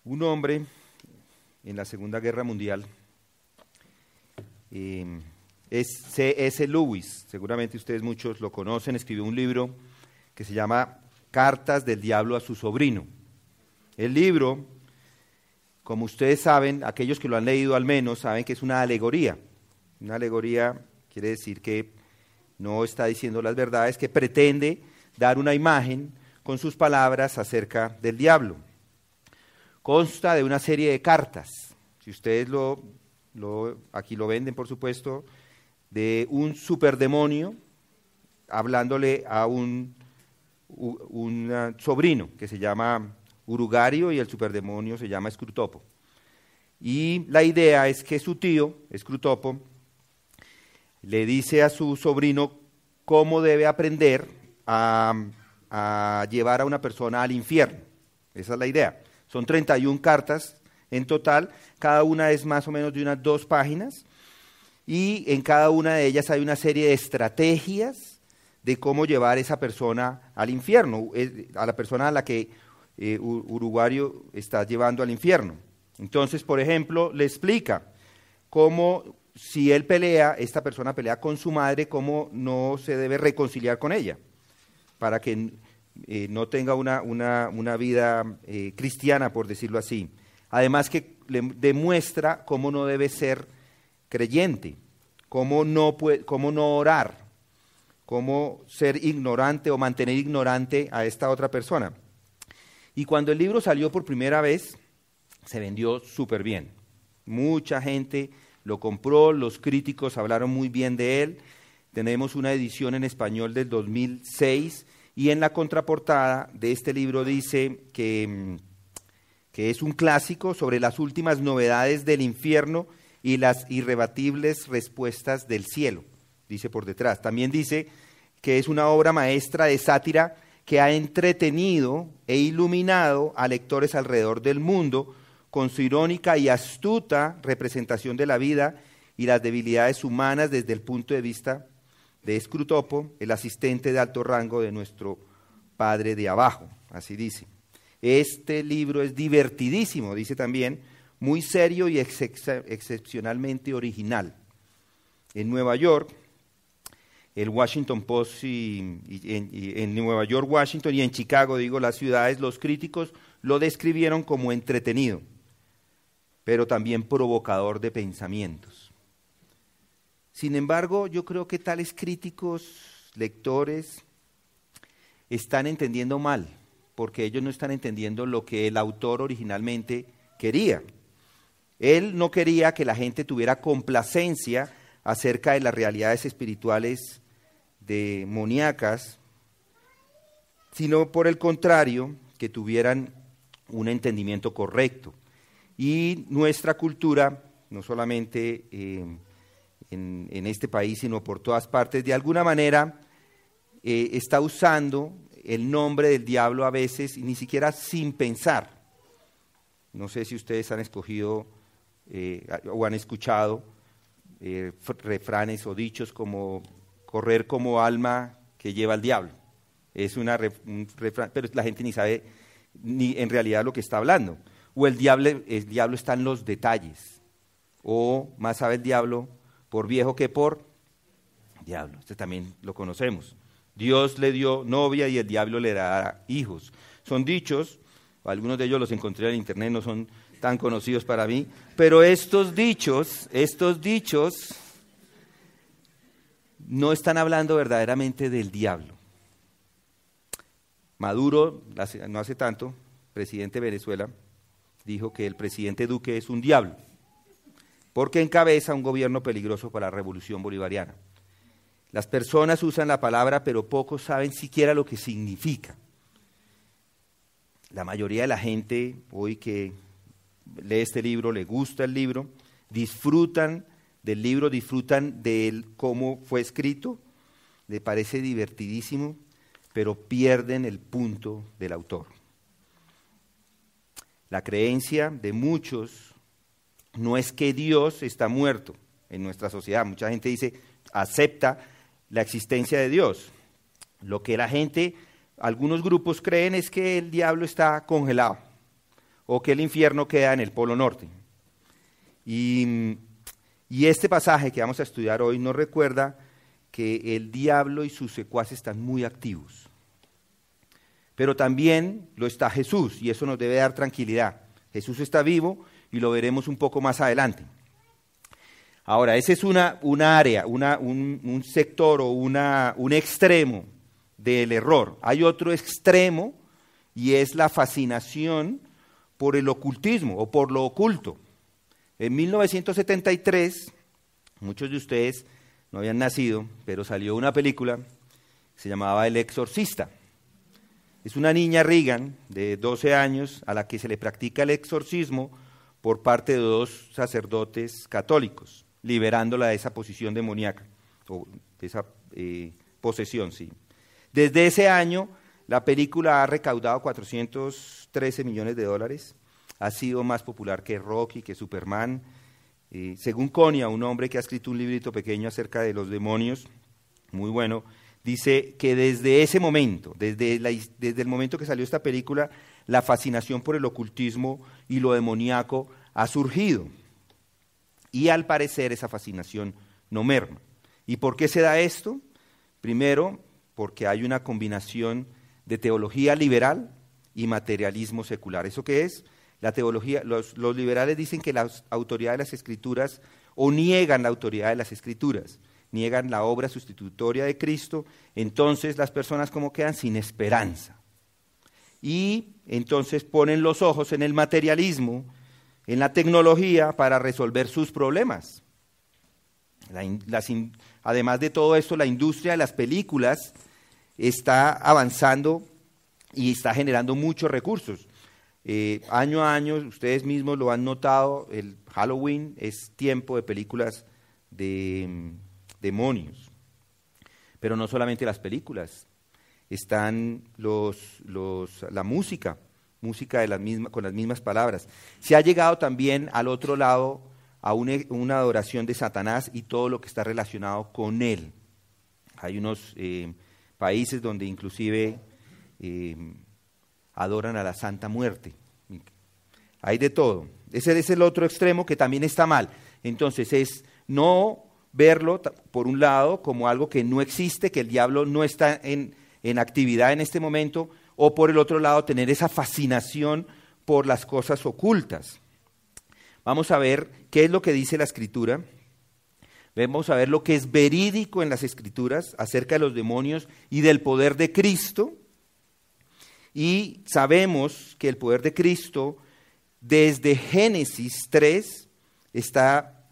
Un hombre en la Segunda Guerra Mundial es C.S. Lewis, seguramente ustedes muchos lo conocen, escribió un libro que se llama Cartas del Diablo a su sobrino. El libro, como ustedes saben, aquellos que lo han leído al menos, saben que es una alegoría. Una alegoría quiere decir que no está diciendo las verdades, que pretende dar una imagen con sus palabras acerca del diablo. Consta de una serie de cartas, si ustedes aquí lo venden por supuesto, de un superdemonio hablándole a un sobrino que se llama Urugario y el superdemonio se llama Scrutopo. Y la idea es que su tío, Scrutopo, le dice a su sobrino cómo debe aprender a llevar a una persona al infierno. Esa es la idea. Son 31 cartas en total, cada una es más o menos de unas 2 páginas, y en cada una de ellas hay una serie de estrategias de cómo llevar a esa persona al infierno, a la persona a la que Urugario está llevando al infierno. Entonces, por ejemplo, le explica cómo, si él pelea, esta persona pelea con su madre, cómo no se debe reconciliar con ella, para que no tenga una vida cristiana, por decirlo así. Además que le demuestra cómo no debe ser creyente, cómo no orar, cómo ser ignorante o mantener ignorante a esta otra persona. Y cuando el libro salió por primera vez, se vendió súper bien. Mucha gente lo compró, los críticos hablaron muy bien de él. Tenemos una edición en español del 2006 y en la contraportada de este libro dice que es un clásico sobre las últimas novedades del infierno y las irrebatibles respuestas del cielo, dice por detrás. También dice que es una obra maestra de sátira que ha entretenido e iluminado a lectores alrededor del mundo con su irónica y astuta representación de la vida y las debilidades humanas desde el punto de vista de Scrutopo, el asistente de alto rango de nuestro padre de abajo, así dice. Este libro es divertidísimo, dice también, muy serio y excepcionalmente original. En Nueva York, el Washington Post en Nueva York, Washington y en Chicago, las ciudades, los críticos lo describieron como entretenido, pero también provocador de pensamientos. Sin embargo, yo creo que tales críticos, lectores, están entendiendo mal, porque ellos no están entendiendo lo que el autor originalmente quería. Él no quería que la gente tuviera complacencia acerca de las realidades espirituales demoníacas, sino por el contrario, que tuvieran un entendimiento correcto. Y nuestra cultura, no solamente en este país, sino por todas partes, de alguna manera está usando el nombre del diablo a veces, y ni siquiera sin pensar. No sé si ustedes han escogido o han escuchado refranes o dichos como correr como alma que lleva al diablo. Es un refrán, pero la gente ni sabe ni en realidad lo que está hablando. O el diablo está en los detalles. O más sabe el diablo por viejo que por diablo. Este también lo conocemos. Dios le dio novia y el diablo le dará hijos. Son dichos, algunos de ellos los encontré en internet, no son tan conocidos para mí, pero estos dichos no están hablando verdaderamente del diablo. Maduro, no hace tanto, presidente de Venezuela, dijo que el presidente Duque es un diablo, porque encabeza un gobierno peligroso para la revolución bolivariana. Las personas usan la palabra, pero pocos saben siquiera lo que significa. La mayoría de la gente hoy que lee este libro, le gusta el libro, disfrutan del libro, disfrutan de cómo fue escrito, le parece divertidísimo, pero pierden el punto del autor. La creencia de muchos no es que Dios está muerto en nuestra sociedad. Mucha gente dice, acepta la existencia de Dios. Lo que la gente, algunos grupos creen es que el diablo está congelado o que el infierno queda en el Polo Norte. Y este pasaje que vamos a estudiar hoy nos recuerda que el diablo y sus secuaces están muy activos. Pero también lo está Jesús, y eso nos debe dar tranquilidad. Jesús está vivo y lo veremos un poco más adelante. Ahora, ese es una área, un sector o un extremo del error. Hay otro extremo y es la fascinación por el ocultismo o por lo oculto. En 1973, muchos de ustedes no habían nacido, pero salió una película que se llamaba El Exorcista. Es una niña Regan de 12 años a la que se le practica el exorcismo por parte de 2 sacerdotes católicos, liberándola de esa posición demoníaca, o de esa posesión, sí. Desde ese año, la película ha recaudado $413 millones, ha sido más popular que Rocky, que Superman. Según Konya, un hombre que ha escrito un librito pequeño acerca de los demonios, muy bueno, dice que desde ese momento, desde el momento que salió esta película, la fascinación por el ocultismo y lo demoníaco ha surgido. Y al parecer esa fascinación no merma. ¿Y por qué se da esto? Primero, porque hay una combinación de teología liberal y materialismo secular. ¿Eso qué es? La teología, los liberales dicen que la autoridad de las Escrituras, o niegan la autoridad de las Escrituras, niegan la obra sustitutoria de Cristo, entonces las personas como quedan sin esperanza. Y entonces ponen los ojos en el materialismo, en la tecnología para resolver sus problemas. Además de todo esto, la industria de las películas está avanzando y está generando muchos recursos. Año a año, ustedes mismos lo han notado, el Halloween es tiempo de películas de demonios. Pero no solamente las películas, están la música con las mismas palabras. Se ha llegado también al otro lado a una adoración de Satanás y todo lo que está relacionado con él. Hay unos países donde inclusive adoran a la Santa Muerte. Hay de todo. Ese es el otro extremo que también está mal. Entonces es no verlo, por un lado, como algo que no existe, que el diablo no está en actividad en este momento, o por el otro lado, tener esa fascinación por las cosas ocultas. Vamos a ver qué es lo que dice la Escritura. Vamos a ver lo que es verídico en las Escrituras acerca de los demonios y del poder de Cristo. Y sabemos que el poder de Cristo, desde Génesis 3, está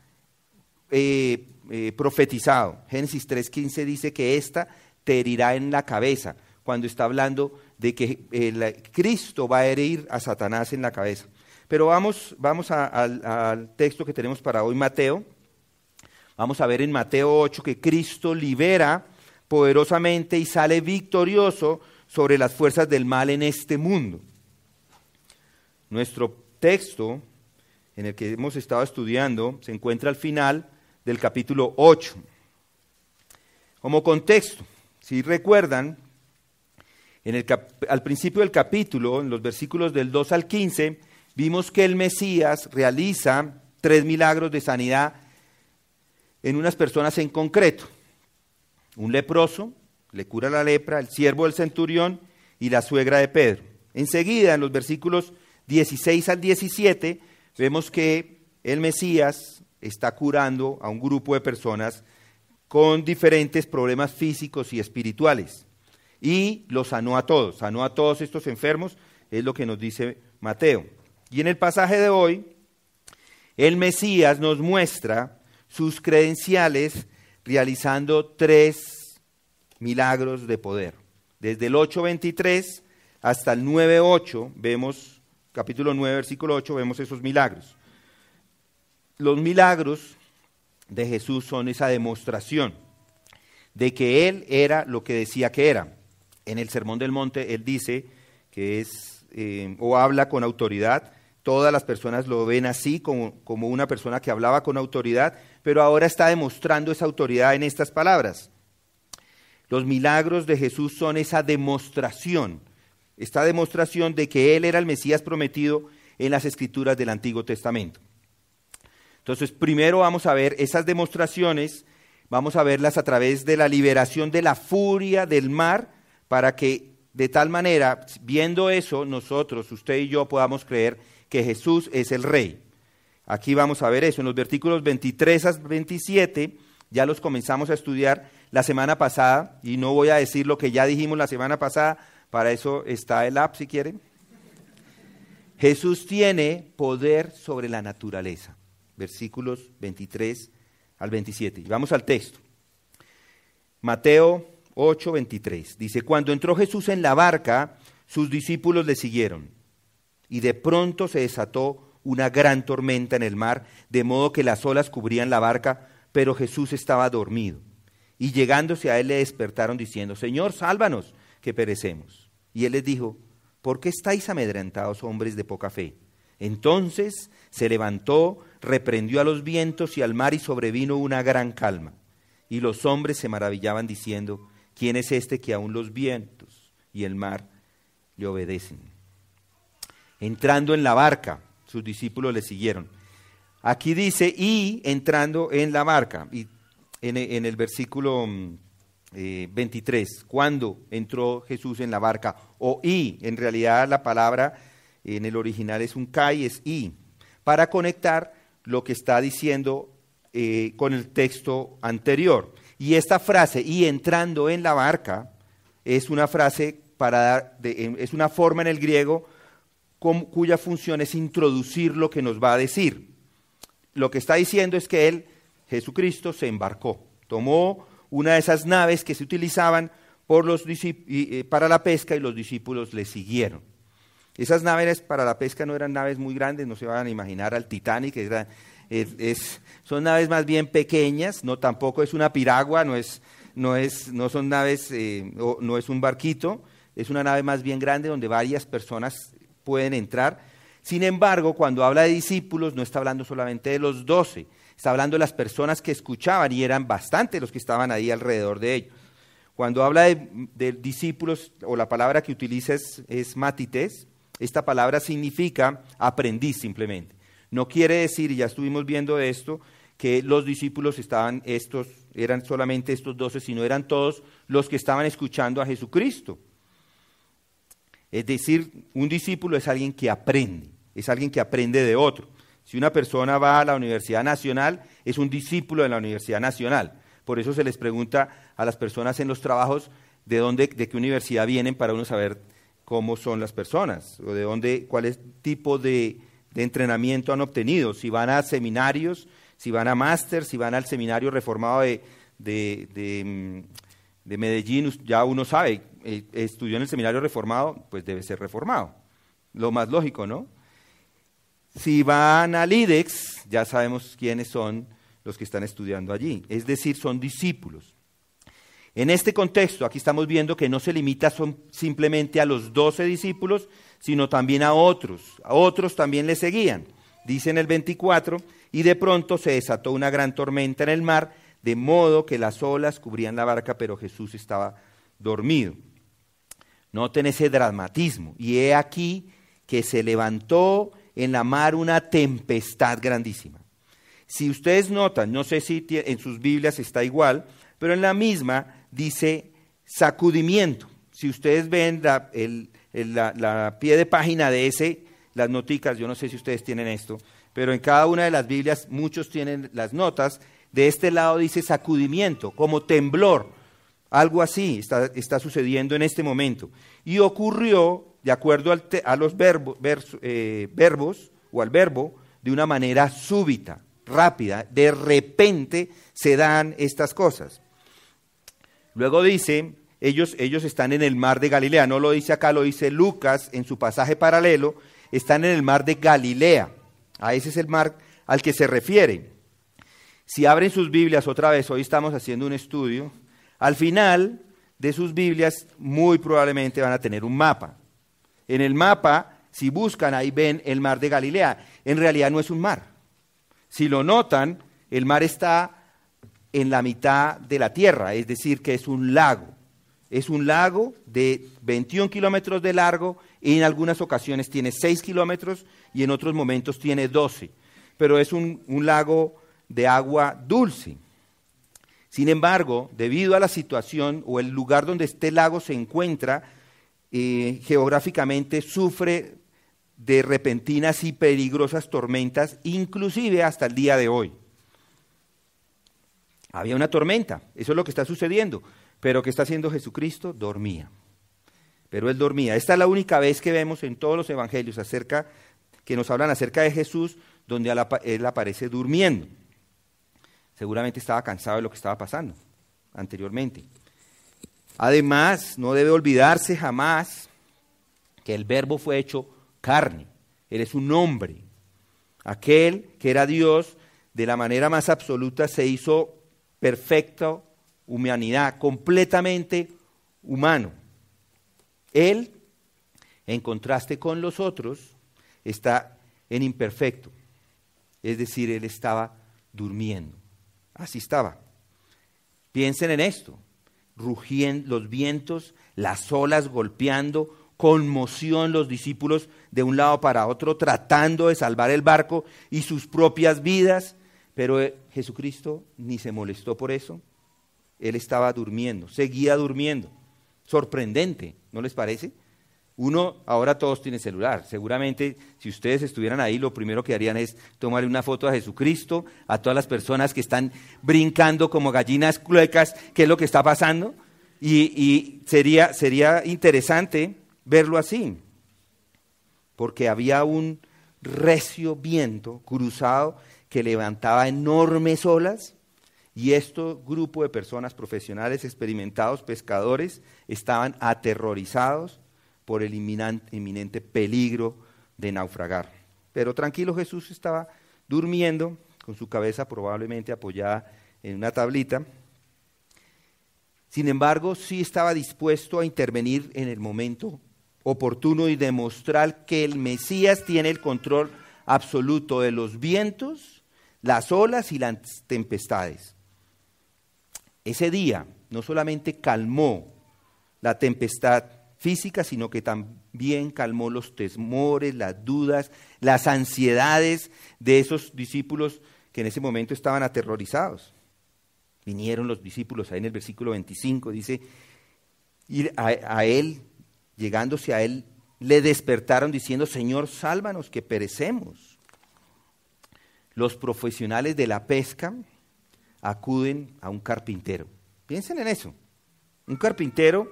profetizado. Génesis 3:15 dice que ésta te herirá en la cabeza, cuando está hablando de que Cristo va a herir a Satanás en la cabeza. Pero vamos al texto que tenemos para hoy, Mateo. Vamos a ver en Mateo 8 que Cristo libera poderosamente y sale victorioso sobre las fuerzas del mal en este mundo. Nuestro texto, en el que hemos estado estudiando, se encuentra al final del capítulo 8. Como contexto, si recuerdan, al principio del capítulo, en los versículos del 2 al 15, vimos que el Mesías realiza 3 milagros de sanidad en unas personas en concreto. Un leproso le cura la lepra, el siervo del centurión y la suegra de Pedro. Enseguida, en los versículos 16 al 17, vemos que el Mesías está curando a un grupo de personas con diferentes problemas físicos y espirituales. Y los sanó a todos estos enfermos, es lo que nos dice Mateo. Y en el pasaje de hoy, el Mesías nos muestra sus credenciales realizando 3 milagros de poder. Desde el 8:23 hasta el 9:8 vemos, capítulo 9, versículo 8, vemos esos milagros. Los milagros de Jesús son esa demostración de que Él era lo que decía que era. En el Sermón del Monte Él dice que es, o habla con autoridad. Todas las personas lo ven así, como una persona que hablaba con autoridad, pero ahora está demostrando esa autoridad en estas palabras. Los milagros de Jesús son esa demostración, esta demostración de que Él era el Mesías prometido en las escrituras del Antiguo Testamento. Entonces, primero vamos a ver esas demostraciones, vamos a verlas a través de la liberación de la furia del mar, para que de tal manera, viendo eso, nosotros, usted y yo, podamos creer que Jesús es el Rey. Aquí vamos a ver eso, en los versículos 23 a 27, ya los comenzamos a estudiar la semana pasada, y no voy a decir lo que ya dijimos la semana pasada, para eso está el app si quieren. Jesús tiene poder sobre la naturaleza, versículos 23 al 27. Y vamos al texto. Mateo 8:23, dice: cuando entró Jesús en la barca, sus discípulos le siguieron, y de pronto se desató una gran tormenta en el mar, de modo que las olas cubrían la barca, pero Jesús estaba dormido. Y llegándose a él le despertaron diciendo: Señor, sálvanos, que perecemos. Y él les dijo: ¿por qué estáis amedrentados, hombres de poca fe? Entonces se levantó, reprendió a los vientos y al mar, y sobrevino una gran calma. Y los hombres se maravillaban diciendo: ¿quién es este que aún los vientos y el mar le obedecen? Entrando en la barca, sus discípulos le siguieron. Aquí dice: y entrando en la barca. Y en el versículo 23, cuando entró Jesús en la barca, o y, en realidad la palabra en el original es un kai, es y, para conectar lo que está diciendo con el texto anterior. Y esta frase, y entrando en la barca, es una frase es una forma en el griego cuya función es introducir lo que nos va a decir. Lo que está diciendo es que él, Jesucristo, se embarcó, tomó una de esas naves que se utilizaban para la pesca, y los discípulos le siguieron. Esas naves para la pesca no eran naves muy grandes, no se van a imaginar al Titanic, son naves más bien pequeñas, no tampoco es una piragua, no son naves, no es un barquito, es una nave más bien grande donde varias personas pueden entrar. Sin embargo, cuando habla de discípulos, no está hablando solamente de los 12, está hablando de las personas que escuchaban, y eran bastantes los que estaban ahí alrededor de ellos. Cuando habla de discípulos, o la palabra que utiliza es matites, esta palabra significa aprendiz simplemente. No quiere decir, y ya estuvimos viendo esto, que los discípulos eran solamente estos 12, sino eran todos los que estaban escuchando a Jesucristo. Es decir, un discípulo es alguien que aprende de otro. Si una persona va a la Universidad Nacional, es un discípulo de la Universidad Nacional. Por eso se les pregunta a las personas en los trabajos de qué universidad vienen, para uno saber cómo son las personas, o cuál tipo de entrenamiento han obtenido, si van a seminarios, si van a máster, si van al seminario reformado de Medellín, ya uno sabe, estudió en el seminario reformado, pues debe ser reformado, lo más lógico, ¿no? Si van al IDEX, ya sabemos quiénes son los que están estudiando allí, es decir, son discípulos. En este contexto, aquí estamos viendo que no se limita simplemente a los 12 discípulos, sino también a otros también le seguían. Dice en el 24, y de pronto se desató una gran tormenta en el mar, de modo que las olas cubrían la barca, pero Jesús estaba dormido. Noten ese dramatismo, y he aquí que se levantó en la mar una tempestad grandísima. Si ustedes notan, no sé si en sus Biblias está igual, pero en la misma dice sacudimiento. Si ustedes ven la pie de página de las noticas, yo no sé si ustedes tienen esto, pero en cada una de las Biblias muchos tienen las notas. De este lado dice sacudimiento, como temblor, algo así está sucediendo en este momento. Y ocurrió, de acuerdo a los verbos, o al verbo, de una manera súbita, rápida, de repente se dan estas cosas. Luego dice, ellos están en el mar de Galilea, no lo dice acá, lo dice Lucas en su pasaje paralelo, están en el mar de Galilea, a ese es el mar al que se refiere. Si abren sus Biblias otra vez, hoy estamos haciendo un estudio, al final de sus Biblias muy probablemente van a tener un mapa. En el mapa, si buscan, ahí ven el mar de Galilea. En realidad no es un mar. Si lo notan, el mar está en la mitad de la tierra, es decir, que es un lago. Es un lago de 21 kilómetros de largo y en algunas ocasiones tiene 6 kilómetros y en otros momentos tiene 12. Pero es un lago de agua dulce. Sin embargo, debido a la situación o el lugar donde este lago se encuentra, geográficamente sufre de repentinas y peligrosas tormentas, inclusive hasta el día de hoy. Había una tormenta, eso es lo que está sucediendo, pero ¿qué está haciendo Jesucristo? Dormía. Pero él dormía. Esta es la única vez que vemos en todos los evangelios que nos hablan acerca de Jesús, donde él aparece durmiendo. Seguramente estaba cansado de lo que estaba pasando anteriormente. Además, no debe olvidarse jamás que el Verbo fue hecho carne. Él es un hombre. Aquel que era Dios, de la manera más absoluta, se hizo perfecta humanidad, completamente humano. Él, en contraste con los otros, está en imperfecto. Es decir, él estaba durmiendo. Así estaba. Piensen en esto. Rugían los vientos, las olas golpeando, conmoción los discípulos de un lado para otro, tratando de salvar el barco y sus propias vidas. Pero Jesucristo ni se molestó por eso. Él estaba durmiendo, seguía durmiendo. Sorprendente, ¿no les parece? Ahora todos tienen celular. Seguramente, si ustedes estuvieran ahí, lo primero que harían es tomarle una foto a Jesucristo, a todas las personas que están brincando como gallinas cluecas, qué es lo que está pasando. Y sería interesante verlo así, porque había un recio viento cruzado que levantaba enormes olas, y este grupo de personas profesionales, experimentados, pescadores, estaban aterrorizados por el inminente peligro de naufragar. Pero tranquilo, Jesús estaba durmiendo, con su cabeza probablemente apoyada en una tablita. Sin embargo, sí estaba dispuesto a intervenir en el momento oportuno y demostrar que el Mesías tiene el control absoluto de los vientos, las olas y las tempestades. Ese día no solamente calmó la tempestad física, sino que también calmó los temores, las dudas, las ansiedades de esos discípulos que en ese momento estaban aterrorizados. Vinieron los discípulos, ahí en el versículo 25, dice, y a él, llegándose a él, le despertaron diciendo, Señor, sálvanos que perecemos. Los profesionales de la pesca acuden a un carpintero. Piensen en eso. Un carpintero,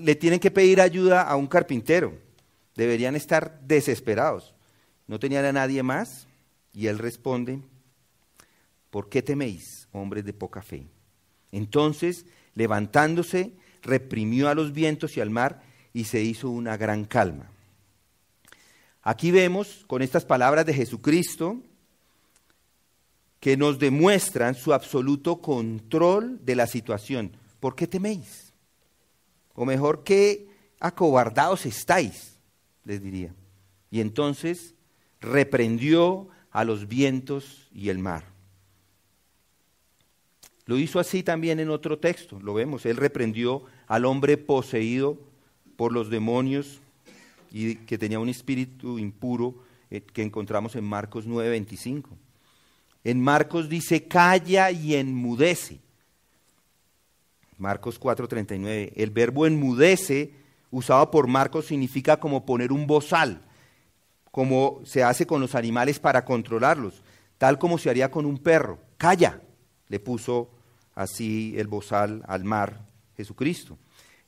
le tienen que pedir ayuda a un carpintero. Deberían estar desesperados. No tenían a nadie más y él responde, ¿por qué teméis, hombres de poca fe? Entonces, levantándose, reprimió a los vientos y al mar y se hizo una gran calma. Aquí vemos, con estas palabras de Jesucristo, que nos demuestran su absoluto control de la situación. ¿Por qué teméis? O mejor, ¿qué acobardados estáis? Les diría. Y entonces reprendió a los vientos y el mar. Lo hizo así también en otro texto, lo vemos. Él reprendió al hombre poseído por los demonios y que tenía un espíritu impuro que encontramos en Marcos 9:25. En Marcos dice, calla y enmudece. Marcos 4:39. El verbo enmudece, usado por Marcos, significa como poner un bozal, como se hace con los animales para controlarlos, tal como se haría con un perro. Calla, le puso así el bozal al mar Jesucristo.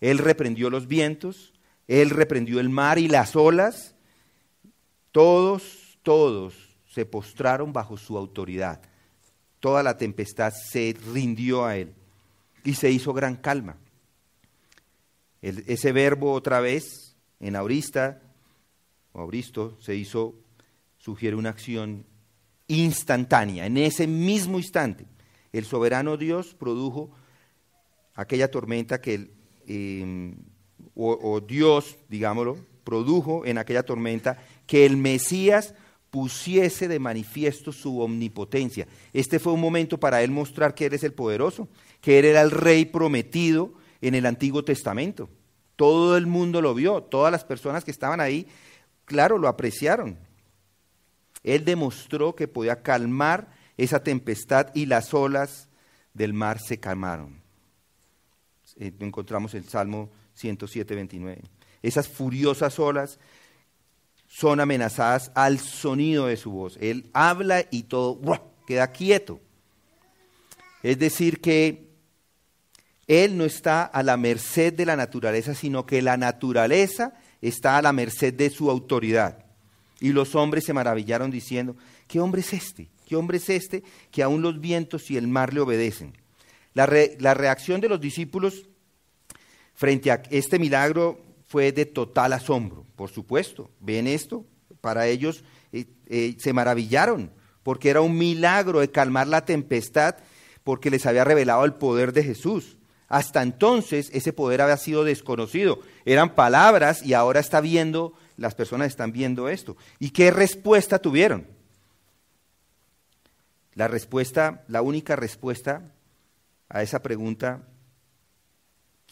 Él reprendió los vientos, él reprendió el mar y las olas. Todos se postraron bajo su autoridad. Toda la tempestad se rindió a él y se hizo gran calma. Ese verbo otra vez, en aurista o auristo, sugiere una acción instantánea. En ese mismo instante, el soberano Dios produjo aquella tormenta que Dios, digámoslo, produjo en aquella tormenta que el Mesías pusiese de manifiesto su omnipotencia. Este fue un momento para él mostrar que él es el poderoso, que él era el rey prometido, en el Antiguo Testamento. Todo el mundo lo vio, todas las personas que estaban ahí, claro, lo apreciaron. Él demostró que podía calmar esa tempestad y las olas del mar se calmaron. Encontramos el Salmo 107, 29. Esas furiosas olas son amenazadas al sonido de su voz. Él habla y todo queda quieto. Es decir, que Él no está a la merced de la naturaleza, sino que la naturaleza está a la merced de su autoridad. Y los hombres se maravillaron diciendo, ¿qué hombre es este? ¿Qué hombre es este que aún los vientos y el mar le obedecen? La reacción de los discípulos frente a este milagro fue de total asombro, por supuesto. ¿Ven esto? Para ellos se maravillaron, porque era un milagro de calmar la tempestad, porque les había revelado el poder de Jesús. Hasta entonces ese poder había sido desconocido. Eran palabras y ahora las personas están viendo esto. ¿Y qué respuesta tuvieron? La única respuesta a esa pregunta,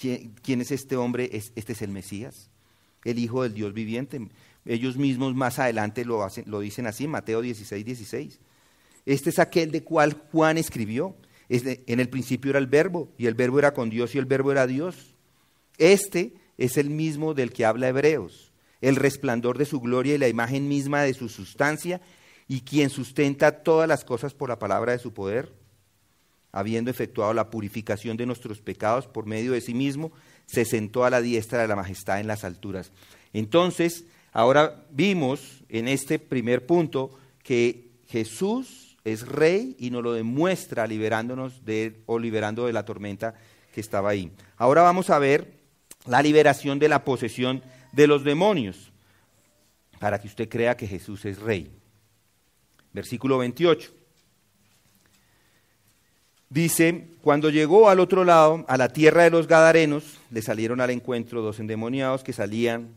¿quién es este hombre? Este es el Mesías, el Hijo del Dios viviente. Ellos mismos más adelante lo dicen así, Mateo 16, 16. Este es aquel de cual Juan escribió. En el principio era el Verbo, y el Verbo era con Dios, y el Verbo era Dios. Este es el mismo del que habla Hebreos, el resplandor de su gloria y la imagen misma de su sustancia, y quien sustenta todas las cosas por la palabra de su poder. Habiendo efectuado la purificación de nuestros pecados por medio de sí mismo, se sentó a la diestra de la majestad en las alturas. Entonces, ahora vimos en este primer punto que Jesús es rey y nos lo demuestra liberando de la tormenta que estaba ahí. Ahora vamos a ver la liberación de la posesión de los demonios, para que usted crea que Jesús es rey. Versículo 28. Dice, cuando llegó al otro lado, a la tierra de los Gadarenos, le salieron al encuentro 2 endemoniados que salían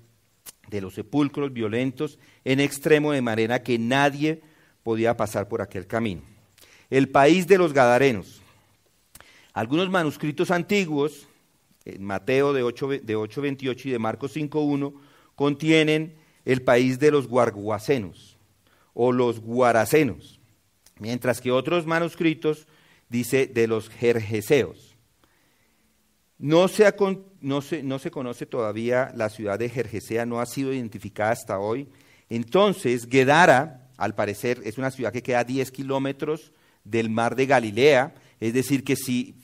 de los sepulcros violentos en extremo, de manera que nadie podía pasar por aquel camino. El país de los Gadarenos. Algunos manuscritos antiguos, en Mateo de 8:28 y de Marcos 5:1, contienen el país de los Guarguasenos o los Guaracenos, mientras que otros manuscritos dice de los Gergeseos. No se conoce todavía la ciudad de Gergesea, no ha sido identificada hasta hoy. Entonces, Gedara, al parecer, es una ciudad que queda a 10 kilómetros del mar de Galilea, es decir, que si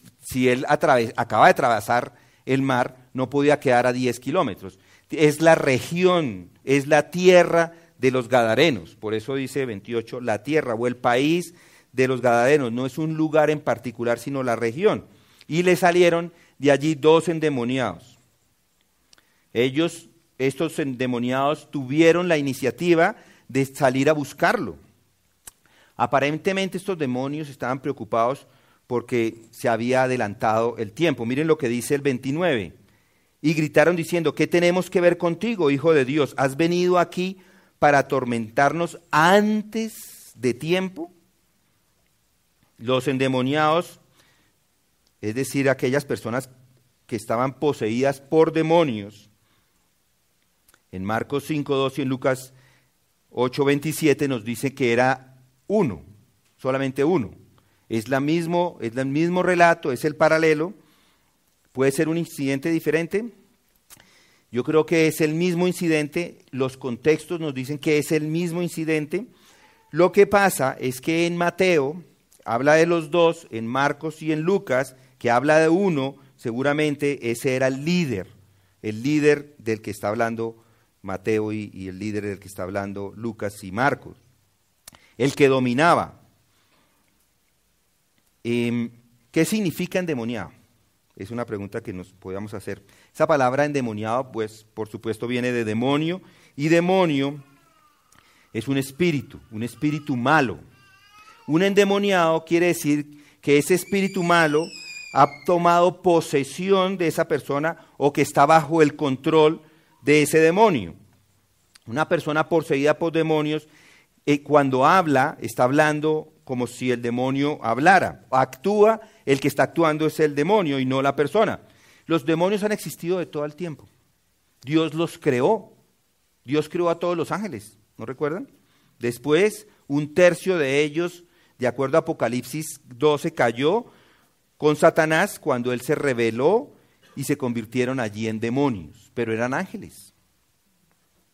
él acaba de atravesar el mar, no podía quedar a 10 kilómetros. Es la región, es la tierra de los Gadarenos, por eso dice 28, la tierra o el país de los Gadarenos, no es un lugar en particular, sino la región. Y le salieron de allí 2 endemoniados. Estos endemoniados tuvieron la iniciativa de salir a buscarlo. Aparentemente estos demonios estaban preocupados porque se había adelantado el tiempo. Miren lo que dice el 29. Y gritaron diciendo, ¿qué tenemos que ver contigo, Hijo de Dios? ¿Has venido aquí para atormentarnos antes de tiempo? Los endemoniados, es decir, aquellas personas que estaban poseídas por demonios, en Marcos 5:2 y en Lucas 8:27 nos dice que era uno, solamente uno. Es el mismo relato, es el paralelo. ¿Puede ser un incidente diferente? Yo creo que es el mismo incidente. Los contextos nos dicen que es el mismo incidente. Lo que pasa es que en Mateo habla de los 2, en Marcos y en Lucas, que habla de uno, seguramente ese era el líder del que está hablando Mateo y el líder del que está hablando Lucas y Marcos, el que dominaba. ¿Qué significa endemoniado? Es una pregunta que nos podíamos hacer. Esa palabra endemoniado, pues, por supuesto, viene de demonio, y demonio es un espíritu malo. Un endemoniado quiere decir que ese espíritu malo ha tomado posesión de esa persona o que está bajo el control de ese demonio. Una persona poseída por demonios, cuando habla, está hablando como si el demonio hablara. Actúa, el que está actuando es el demonio y no la persona. Los demonios han existido de todo el tiempo. Dios los creó. Dios creó a todos los ángeles, ¿no recuerdan? Después, un tercio de ellos, de acuerdo a Apocalipsis 12, cayó con Satanás cuando él se rebeló y se convirtieron allí en demonios, pero eran ángeles.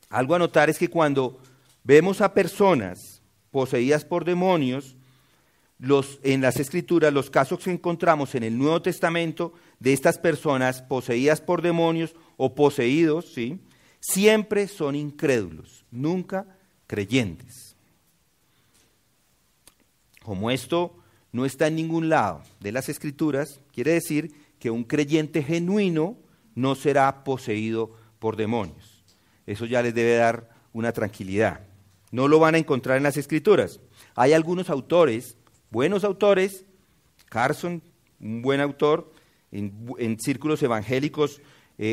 Algo a notar es que cuando vemos a personas poseídas por demonios, en las Escrituras, los casos que encontramos en el Nuevo Testamento de estas personas poseídas por demonios o poseídos, ¿sí?, siempre son incrédulos, nunca creyentes. Como esto no está en ningún lado de las Escrituras, quiere decir que un creyente genuino no será poseído por demonios. Eso ya les debe dar una tranquilidad. No lo van a encontrar en las Escrituras. Hay algunos autores, buenos autores, Carson, un buen autor, en círculos evangélicos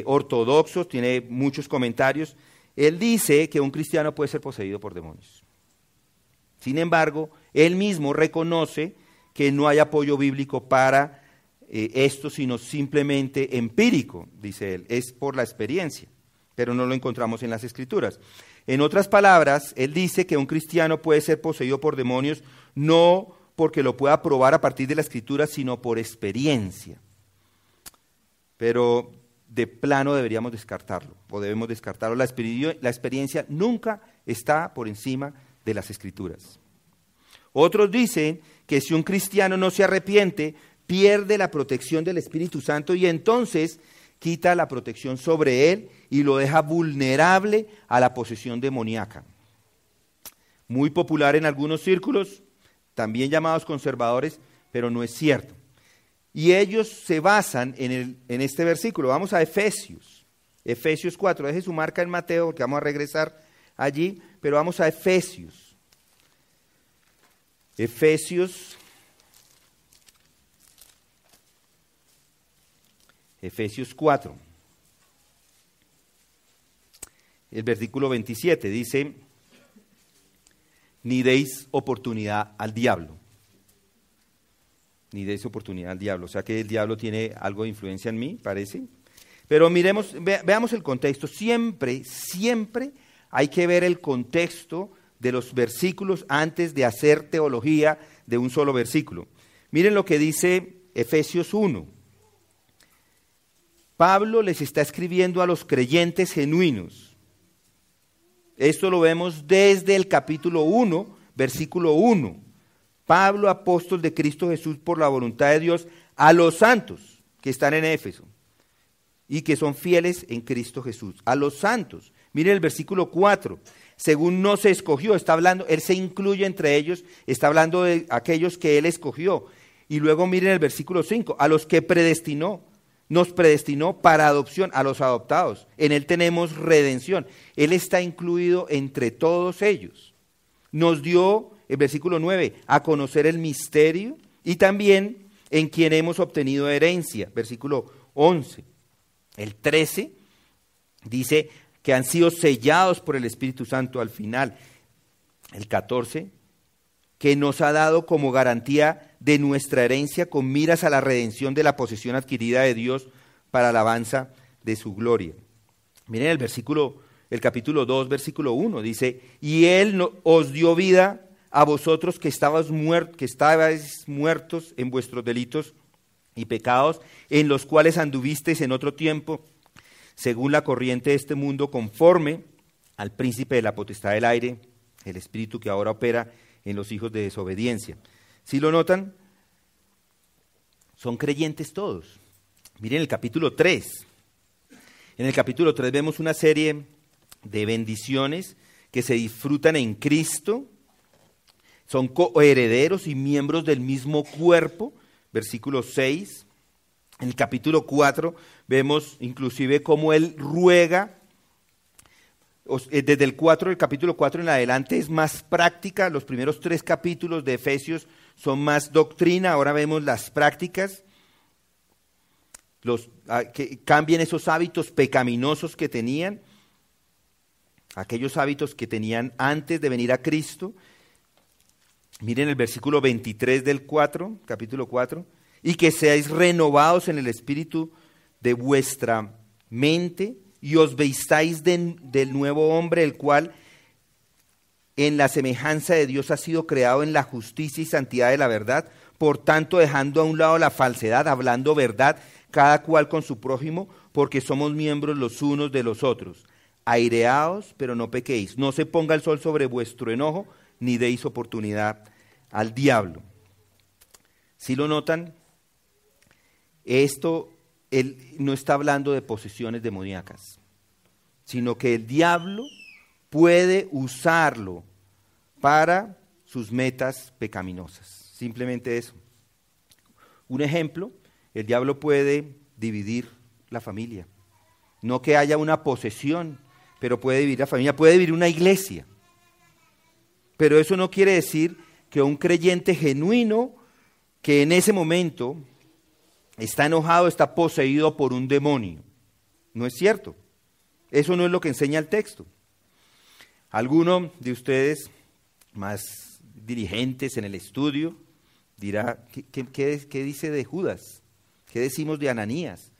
ortodoxos, tiene muchos comentarios. Él dice que un cristiano puede ser poseído por demonios. Sin embargo, él mismo reconoce que no hay apoyo bíblico para esto, sino simplemente empírico, dice él, es por la experiencia, pero no lo encontramos en las Escrituras. En otras palabras, él dice que un cristiano puede ser poseído por demonios no porque lo pueda probar a partir de la Escritura, sino por experiencia. Pero de plano deberíamos descartarlo, o debemos descartarlo. La experiencia nunca está por encima de las Escrituras. Otros dicen que si un cristiano no se arrepiente, pierde la protección del Espíritu Santo y entonces quita la protección sobre él y lo deja vulnerable a la posesión demoníaca. Muy popular en algunos círculos, también llamados conservadores, pero no es cierto. Y ellos se basan en este versículo. Vamos a Efesios 4, deje su marca en Mateo porque vamos a regresar allí, pero vamos a Efesios 4, el versículo 27 dice, ni deis oportunidad al diablo. Ni deis oportunidad al diablo. O sea que el diablo tiene algo de influencia en mí, parece. Pero veamos el contexto. Siempre hay que ver el contexto de los versículos antes de hacer teología de un solo versículo. Miren lo que dice Efesios 1. Pablo les está escribiendo a los creyentes genuinos. Esto lo vemos desde el capítulo 1, versículo 1. Pablo, apóstol de Cristo Jesús por la voluntad de Dios, a los santos que están en Éfeso y que son fieles en Cristo Jesús. A los santos. Miren el versículo 4. Según no se escogió, está hablando, él se incluye entre ellos, está hablando de aquellos que él escogió. Y luego miren el versículo 5. A los que predestinó, nos predestinó para adopción, a los adoptados. En él tenemos redención. Él está incluido entre todos ellos. Nos dio, el versículo 9, a conocer el misterio y también en quien hemos obtenido herencia. Versículo 11. El 13 dice que han sido sellados por el Espíritu Santo al final. El 14, que nos ha dado como garantía de nuestra herencia con miras a la redención de la posesión adquirida de Dios para alabanza de su gloria. Miren el capítulo 2, versículo 1, dice, y Él os dio vida a vosotros que estabais muertos en vuestros delitos y pecados, en los cuales anduvisteis en otro tiempo, según la corriente de este mundo, conforme al príncipe de la potestad del aire, el espíritu que ahora opera en los hijos de desobediencia. ¿Sí lo notan? Son creyentes todos. Miren el capítulo 3. En el capítulo 3 vemos una serie de bendiciones que se disfrutan en Cristo. Son coherederos y miembros del mismo cuerpo. Versículo 6. En el capítulo 4 vemos inclusive cómo él ruega. Desde el capítulo 4 en adelante es más práctica. Los primeros 3 capítulos de Efesios son más doctrina. Ahora vemos las prácticas. Que cambien esos hábitos pecaminosos que tenían. Aquellos hábitos que tenían antes de venir a Cristo. Miren el versículo 23 del 4, capítulo 4. Y que seáis renovados en el espíritu de vuestra mente y os vistáis del nuevo hombre, el cual en la semejanza de Dios ha sido creado en la justicia y santidad de la verdad. Por tanto, dejando a un lado la falsedad, hablando verdad, cada cual con su prójimo, porque somos miembros los unos de los otros. Aireaos, pero no pequéis. No se ponga el sol sobre vuestro enojo, ni deis oportunidad al diablo. ¿Sí lo notan? Esto, él no está hablando de posesiones demoníacas, sino que el diablo puede usarlo para sus metas pecaminosas. Simplemente eso. Un ejemplo, el diablo puede dividir la familia. No que haya una posesión, pero puede dividir la familia, puede dividir una iglesia. Pero eso no quiere decir que un creyente genuino que en ese momento está enojado, está poseído por un demonio. No es cierto. Eso no es lo que enseña el texto. Alguno de ustedes, más dirigentes en el estudio, dirá, ¿qué dice de Judas? ¿Qué decimos de Ananías?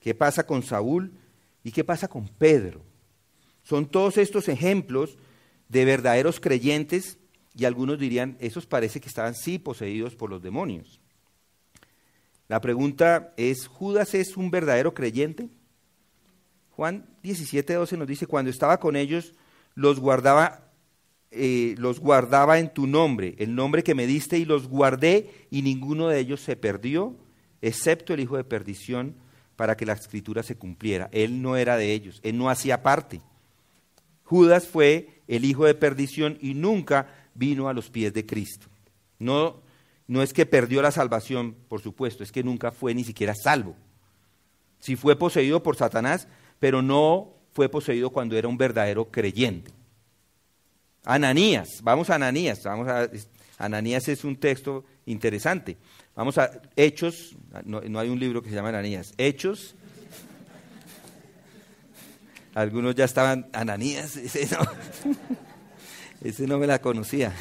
¿Qué pasa con Saúl? ¿Y qué pasa con Pedro? Son todos estos ejemplos de verdaderos creyentes y algunos dirían, esos parece que estaban sí poseídos por los demonios. La pregunta es, ¿Judas es un verdadero creyente? Juan 17:12 nos dice, cuando estaba con ellos, los guardaba en tu nombre, el nombre que me diste, y los guardé, y ninguno de ellos se perdió, excepto el hijo de perdición, para que la escritura se cumpliera. Él no era de ellos, él no hacía parte. Judas fue el hijo de perdición y nunca vino a los pies de Cristo. No es que perdió la salvación, por supuesto, es que nunca fue ni siquiera salvo. Sí fue poseído por Satanás, pero no fue poseído cuando era un verdadero creyente. Ananías, vamos a Ananías. Ananías es un texto interesante. Vamos a Hechos, no hay un libro que se llama Ananías. Hechos, algunos ya estaban, Ananías, ese no me la conocía.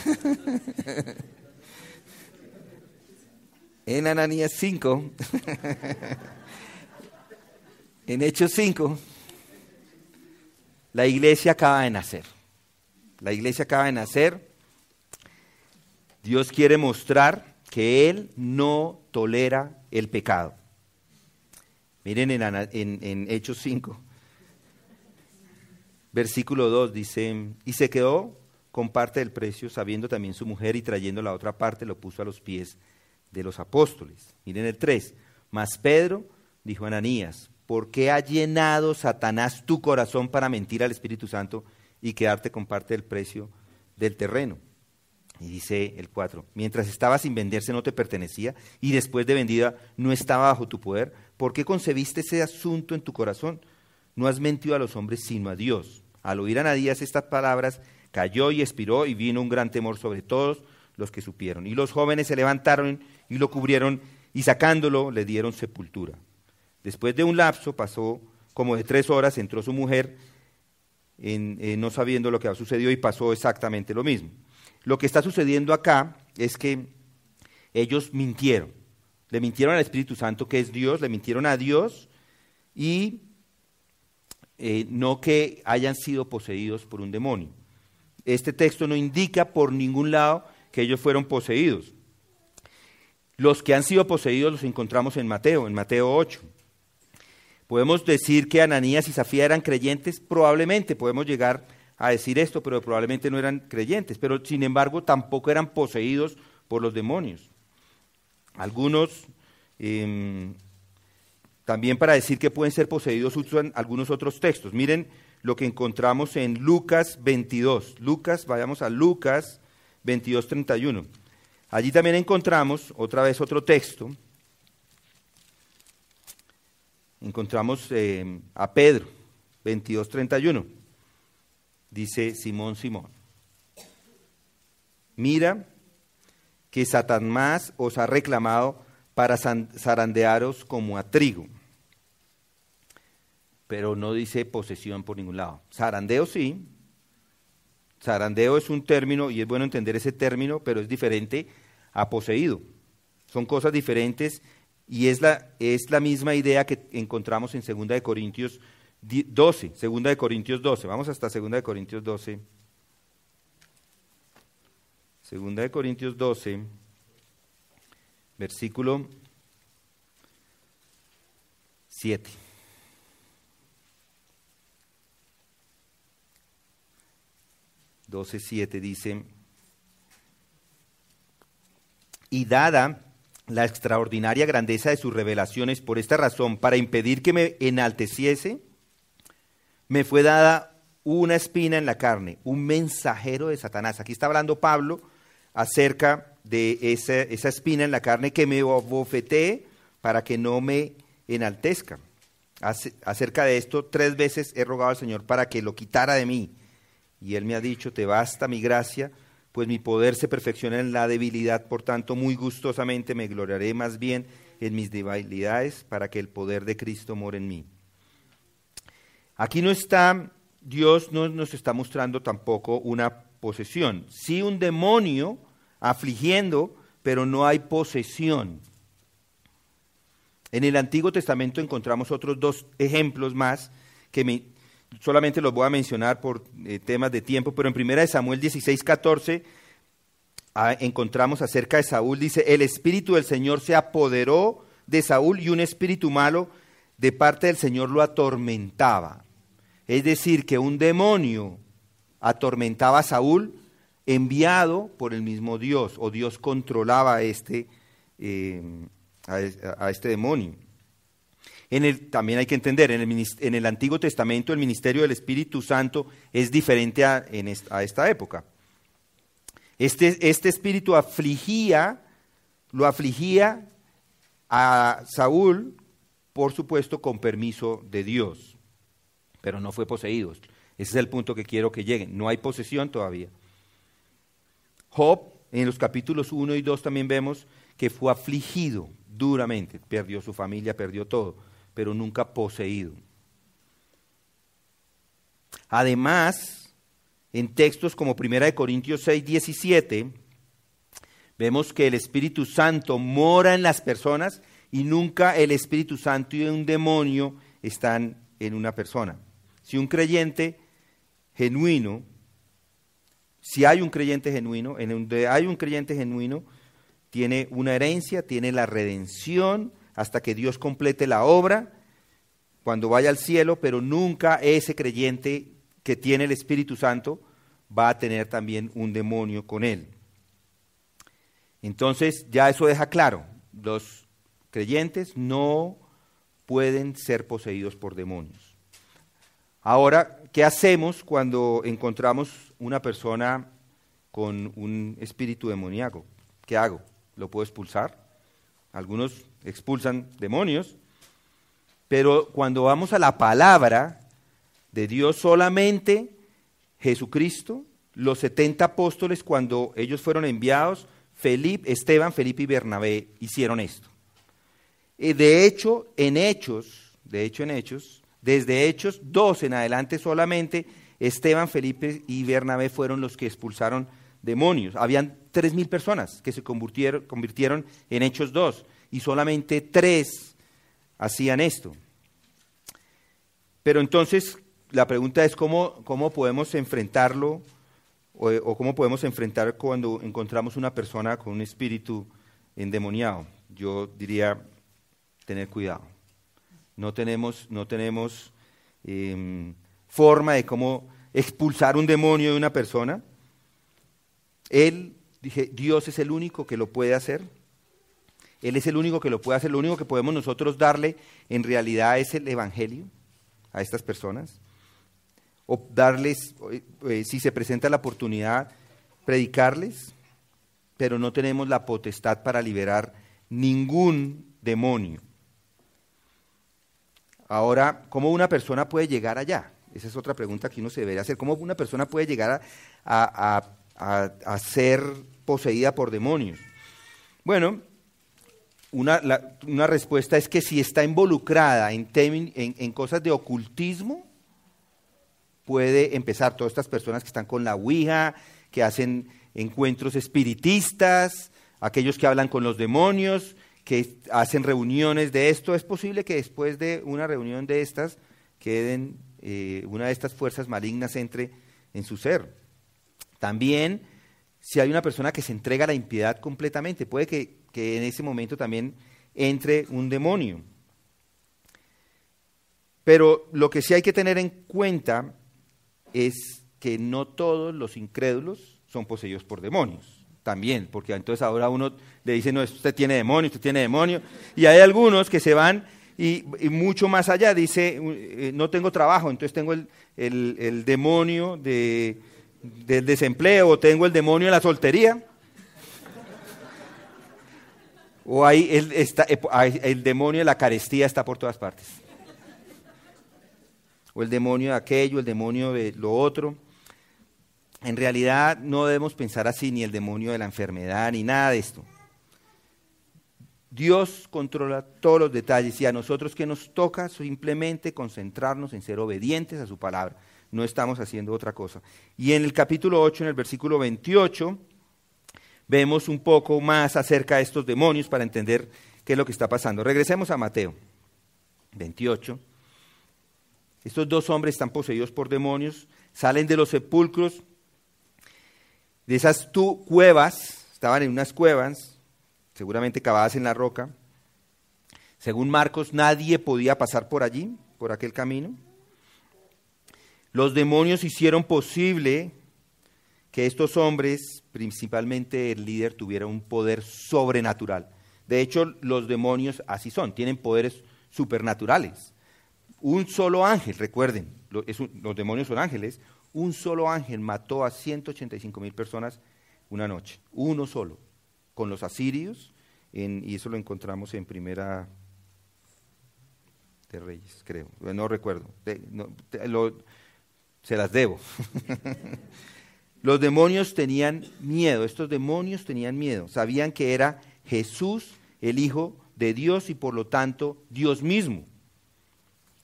En Ananías 5, en Hechos 5, la iglesia acaba de nacer. La iglesia acaba de nacer. Dios quiere mostrar que Él no tolera el pecado. Miren en Hechos 5, versículo 2 dice, y se quedó con parte del precio, sabiendo también su mujer, y trayendo la otra parte, lo puso a los pies de los apóstoles. Miren el 3, mas Pedro dijo a Ananías, ¿por qué ha llenado Satanás tu corazón para mentir al Espíritu Santo y quedarte con parte del precio del terreno? Y dice el 4, mientras estaba sin venderse no te pertenecía, y después de vendida no estaba bajo tu poder. ¿Por qué concebiste ese asunto en tu corazón? No has mentido a los hombres sino a Dios. Al oír Ananías estas palabras, cayó y expiró, y vino un gran temor sobre todos los que supieron. Y los jóvenes se levantaron y lo cubrieron, y sacándolo le dieron sepultura. Después de un lapso, pasó como de 3 horas, entró su mujer, no sabiendo lo que había sucedido, y pasó exactamente lo mismo. Lo que está sucediendo acá es que ellos mintieron. Le mintieron al Espíritu Santo, que es Dios, le mintieron a Dios, y no que hayan sido poseídos por un demonio. Este texto no indica por ningún lado que ellos fueron poseídos. Los que han sido poseídos los encontramos en Mateo 8. ¿Podemos decir que Ananías y Zafira eran creyentes? Probablemente podemos llegar a decir esto, pero probablemente no eran creyentes. Pero sin embargo tampoco eran poseídos por los demonios. Algunos, también para decir que pueden ser poseídos, usan algunos otros textos. Miren lo que encontramos en Lucas 22. Vayamos a Lucas 22, 31. Allí también encontramos otra vez otro texto. Encontramos a Pedro, 22, 31. Dice Simón, mira que Satanás os ha reclamado para zarandearos como a trigo. Pero no dice posesión por ningún lado. Zarandeo sí. Zarandeo es un término, y es bueno entender ese término, pero es diferente a poseído. Son cosas diferentes. y es la misma idea que encontramos en 2 de Corintios 12, 2 de Corintios 12, vamos hasta 2 de Corintios 12, 2 de Corintios 12, versículo 7. Dice: y dada la extraordinaria grandeza de sus revelaciones, por esta razón, para impedir que me enalteciese, me fue dada una espina en la carne, un mensajero de Satanás. Aquí está hablando Pablo acerca de esa espina en la carne que me abofetee para que no me enaltezca. Acerca de esto, 3 veces he rogado al Señor para que lo quitara de mí. Y Él me ha dicho: te basta mi gracia, pues mi poder se perfecciona en la debilidad. Por tanto, muy gustosamente me gloriaré más bien en mis debilidades, para que el poder de Cristo more en mí. Aquí Dios no nos está mostrando tampoco una posesión. Sí, un demonio afligiendo, pero no hay posesión. En el Antiguo Testamento encontramos otros 2 ejemplos más que solamente los voy a mencionar por temas de tiempo, pero en 1 Samuel 16:14 encontramos acerca de Saúl, dice: el Espíritu del Señor se apoderó de Saúl y un espíritu malo de parte del Señor lo atormentaba. Es decir, que un demonio atormentaba a Saúl enviado por el mismo Dios, o Dios controlaba a este demonio. También hay que entender, en el Antiguo Testamento el ministerio del Espíritu Santo es diferente a esta época. Este espíritu lo afligía a Saúl, por supuesto, con permiso de Dios, pero no fue poseído. Ese es el punto que quiero que lleguen. No hay posesión todavía. Job, en los capítulos 1 y 2 también vemos que fue afligido duramente, perdió su familia, perdió todo, pero nunca poseído. Además, en textos como 1 Corintios 6:17, vemos que el Espíritu Santo mora en las personas y nunca el Espíritu Santo y un demonio están en una persona. Si hay un creyente genuino, en donde hay un creyente genuino, tiene una herencia, tiene la redención, hasta que Dios complete la obra, cuando vaya al cielo, pero nunca ese creyente que tiene el Espíritu Santo va a tener también un demonio con él. Entonces, ya eso deja claro, los creyentes no pueden ser poseídos por demonios. Ahora, ¿qué hacemos cuando encontramos una persona con un espíritu demoníaco? ¿Qué hago? ¿Lo puedo expulsar? Algunos expulsan demonios, pero cuando vamos a la palabra de Dios, solamente Jesucristo, los 70 apóstoles, cuando ellos fueron enviados, Esteban, Felipe y Bernabé hicieron esto. De hecho, desde Hechos 2 en adelante solamente Esteban, Felipe y Bernabé fueron los que expulsaron demonios. Habían 3,000 personas que se convirtieron en Hechos 2 y solamente 3 hacían esto. Pero entonces la pregunta es ¿cómo podemos enfrentarlo o cómo podemos enfrentar cuando encontramos una persona con un espíritu endemoniado? Yo diría tener cuidado. No tenemos forma de cómo expulsar un demonio de una persona. Dios es el único que lo puede hacer. Él es el único que lo puede hacer. Lo único que podemos nosotros darle en realidad es el evangelio a estas personas. O darles, si se presenta la oportunidad, predicarles, pero no tenemos la potestad para liberar ningún demonio. Ahora, ¿cómo una persona puede llegar allá? Esa es otra pregunta que uno se debería hacer. ¿Cómo una persona puede llegar a ser poseída por demonios? Bueno, una respuesta es que si está involucrada en cosas de ocultismo, puede empezar. Todas estas personas que están con la ouija, que hacen encuentros espiritistas, aquellos que hablan con los demonios, que hacen reuniones de esto. Es posible que después de una reunión de estas queden una de estas fuerzas malignas entre en su ser. También, si hay una persona que se entrega a la impiedad completamente, puede que en ese momento también entre un demonio. Pero lo que sí hay que tener en cuenta es que no todos los incrédulos son poseídos por demonios. También, porque entonces ahora uno le dice, no, usted tiene demonio, y hay algunos que se van y mucho más allá, dice, no tengo trabajo, entonces tengo el demonio del desempleo, o tengo el demonio de la soltería, o ahí el demonio de la carestía está por todas partes, o el demonio de aquello, el demonio de lo otro. En realidad no debemos pensar así, ni el demonio de la enfermedad, ni nada de esto. Dios controla todos los detalles y a nosotros que nos toca simplemente concentrarnos en ser obedientes a su palabra. No estamos haciendo otra cosa. Y en el capítulo 8, en el versículo 28, vemos un poco más acerca de estos demonios para entender qué es lo que está pasando. Regresemos a Mateo 28. Estos dos hombres están poseídos por demonios, salen de los sepulcros, de esas cuevas, estaban en unas cuevas, seguramente cavadas en la roca. Según Marcos, nadie podía pasar por allí, por aquel camino. Los demonios hicieron posible que estos hombres, principalmente el líder, tuviera un poder sobrenatural. De hecho, los demonios así son, tienen poderes supernaturales. Un solo ángel, recuerden, los demonios son ángeles, un solo ángel mató a 185,000 personas una noche, uno solo, con los asirios, y eso lo encontramos en Primera de Reyes, creo, no recuerdo, se las debo. Los demonios tenían miedo, estos demonios tenían miedo, sabían que era Jesús, el Hijo de Dios, y por lo tanto Dios mismo.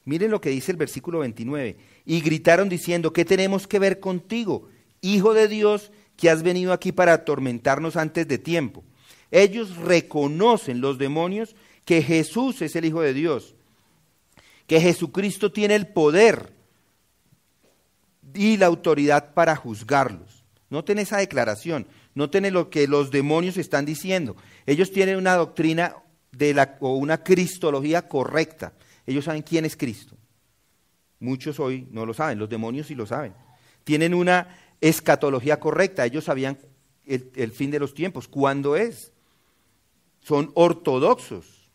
Miren lo que dice el versículo 29. Y gritaron diciendo, ¿qué tenemos que ver contigo, Hijo de Dios, que has venido aquí para atormentarnos antes de tiempo? Ellos reconocen, los demonios, que Jesús es el Hijo de Dios, que Jesucristo tiene el poder y la autoridad para juzgarlos. Noten esa declaración, noten lo que los demonios están diciendo. Ellos tienen una doctrina o una cristología correcta. Ellos saben quién es Cristo. Muchos hoy no lo saben, los demonios sí lo saben. Tienen una escatología correcta, ellos sabían el fin de los tiempos, cuándo es. Son ortodoxos.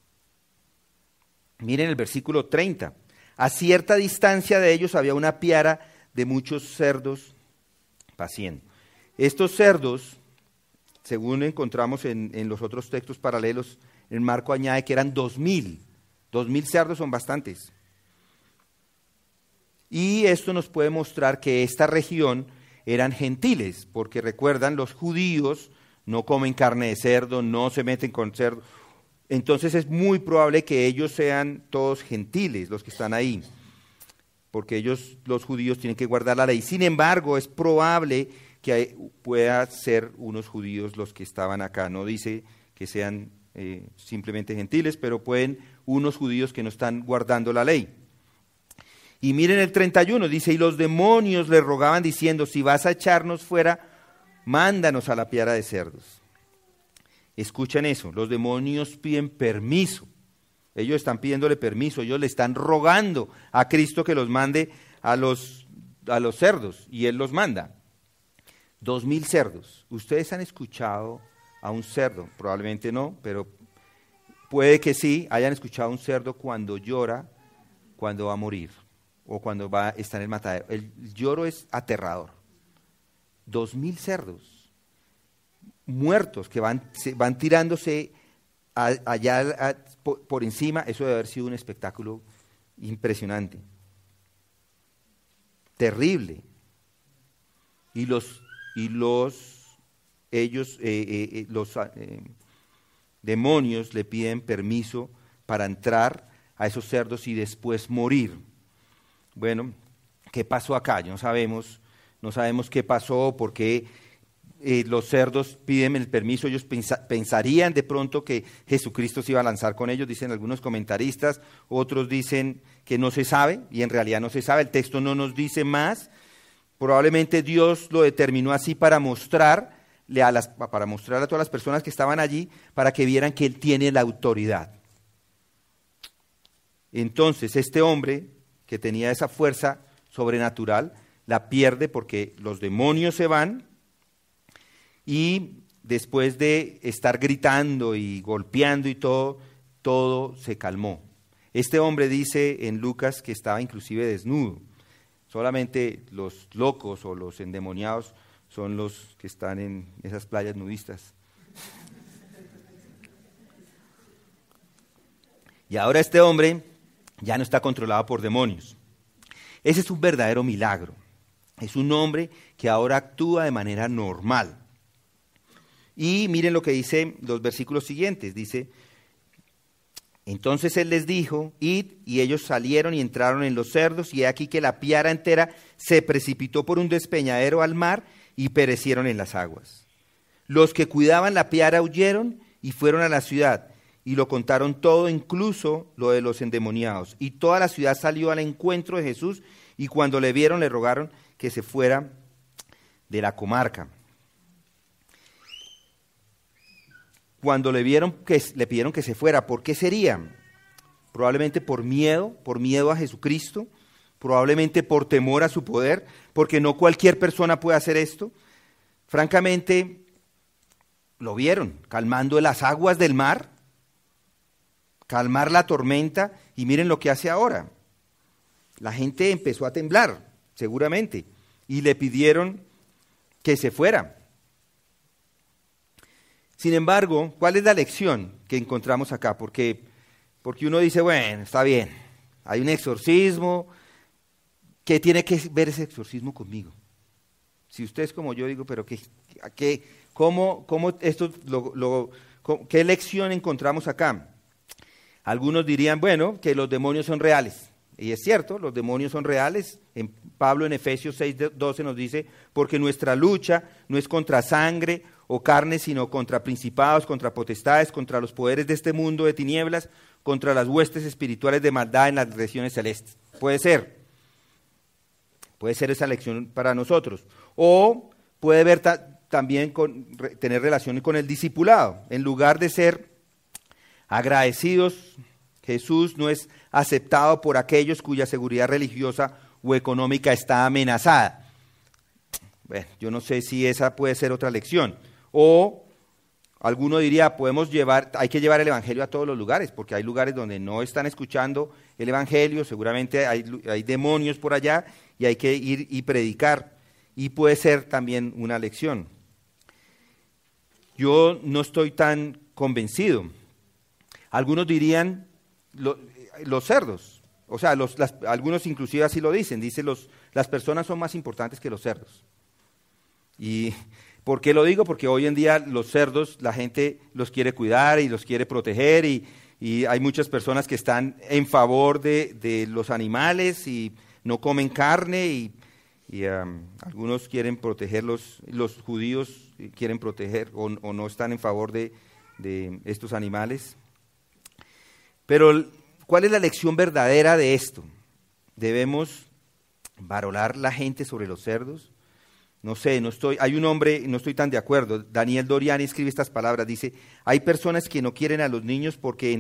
Miren el versículo 30. A cierta distancia de ellos había una piara de muchos cerdos paciendo. Estos cerdos, según encontramos en los otros textos paralelos, el Marco añade que eran 2,000. 2,000 cerdos son bastantes. Y esto nos puede mostrar que esta región eran gentiles, porque recuerdan, los judíos no comen carne de cerdo, no se meten con cerdo. Entonces es muy probable que ellos sean todos gentiles, los que están ahí, porque ellos, los judíos, tienen que guardar la ley. Sin embargo, es probable que pueda ser unos judíos los que estaban acá. No dice que sean simplemente gentiles, pero pueden unos judíos que no están guardando la ley. Y miren el 31, dice, y los demonios le rogaban diciendo, si vas a echarnos fuera, mándanos a la piara de cerdos. Escuchen eso, los demonios piden permiso. Ellos están pidiéndole permiso, ellos le están rogando a Cristo que los mande a los cerdos, y Él los manda. 2,000 cerdos. ¿Ustedes han escuchado a un cerdo? Probablemente no, pero puede que sí, hayan escuchado a un cerdo cuando llora, cuando va a morir, o cuando está en el matadero. El lloro es aterrador. 2,000 cerdos muertos que van tirándose allá por encima. Eso debe haber sido un espectáculo impresionante, terrible. Y los demonios le piden permiso para entrar a esos cerdos y después morir. Bueno, ¿qué pasó acá? No sabemos qué pasó, por qué los cerdos piden el permiso, ellos pensarían de pronto que Jesucristo se iba a lanzar con ellos, dicen algunos comentaristas, otros dicen que no se sabe, y en realidad no se sabe, el texto no nos dice más. Probablemente Dios lo determinó así para mostrarle para mostrar a todas las personas que estaban allí, para que vieran que Él tiene la autoridad. Entonces este hombre que tenía esa fuerza sobrenatural, la pierde porque los demonios se van, y después de estar gritando y golpeando y todo se calmó. Este hombre dice en Lucas que estaba inclusive desnudo. Solamente los locos o los endemoniados son los que están en esas playas nudistas. Y ahora este hombre ya no está controlado por demonios. Ese es un verdadero milagro. Es un hombre que ahora actúa de manera normal. Y miren lo que dice los versículos siguientes. Dice, entonces él les dijo, id, y ellos salieron y entraron en los cerdos, y he aquí que la piara entera se precipitó por un despeñadero al mar y perecieron en las aguas. Los que cuidaban la piara huyeron y fueron a la ciudad, y lo contaron todo, incluso lo de los endemoniados. Y toda la ciudad salió al encuentro de Jesús, y cuando le vieron, le rogaron que se fuera de la comarca. Cuando le vieron, le pidieron que se fuera. ¿Por qué sería? Probablemente por miedo a Jesucristo, probablemente por temor a su poder, porque no cualquier persona puede hacer esto. Francamente, lo vieron, calmando las aguas del mar, calmar la tormenta, y miren lo que hace ahora. La gente empezó a temblar, seguramente, y le pidieron que se fuera. Sin embargo, ¿cuál es la lección que encontramos acá? Porque uno dice, bueno, está bien, hay un exorcismo, ¿qué tiene que ver ese exorcismo conmigo? Si usted es como yo, digo, pero ¿cómo esto, ¿qué lección encontramos acá? Algunos dirían, bueno, que los demonios son reales. Y es cierto, los demonios son reales. Pablo en Efesios 6:12 nos dice, porque nuestra lucha no es contra sangre o carne, sino contra principados, contra potestades, contra los poderes de este mundo de tinieblas, contra las huestes espirituales de maldad en las regiones celestes. Puede ser esa lección para nosotros. O puede ver también tener relación con el discipulado. En lugar de ser agradecidos, Jesús no es aceptado por aquellos cuya seguridad religiosa o económica está amenazada. Bueno, yo no sé si esa puede ser otra lección. O alguno diría, hay que llevar el evangelio a todos los lugares, porque hay lugares donde no están escuchando el evangelio, seguramente hay demonios por allá y hay que ir y predicar. Y puede ser también una lección. Yo no estoy tan convencido. Algunos dirían los cerdos, o sea, algunos inclusive así lo dicen, las personas son más importantes que los cerdos. ¿Y por qué lo digo? Porque hoy en día los cerdos, la gente los quiere cuidar y los quiere proteger, y hay muchas personas que están en favor de los animales y no comen carne, y algunos quieren proteger, los judíos quieren proteger o no están en favor de estos animales. Pero, ¿cuál es la lección verdadera de esto? ¿Debemos valorar la gente sobre los cerdos? No sé, hay un hombre, no estoy tan de acuerdo. Daniel Doriani escribe estas palabras, dice, hay personas que no quieren a los niños porque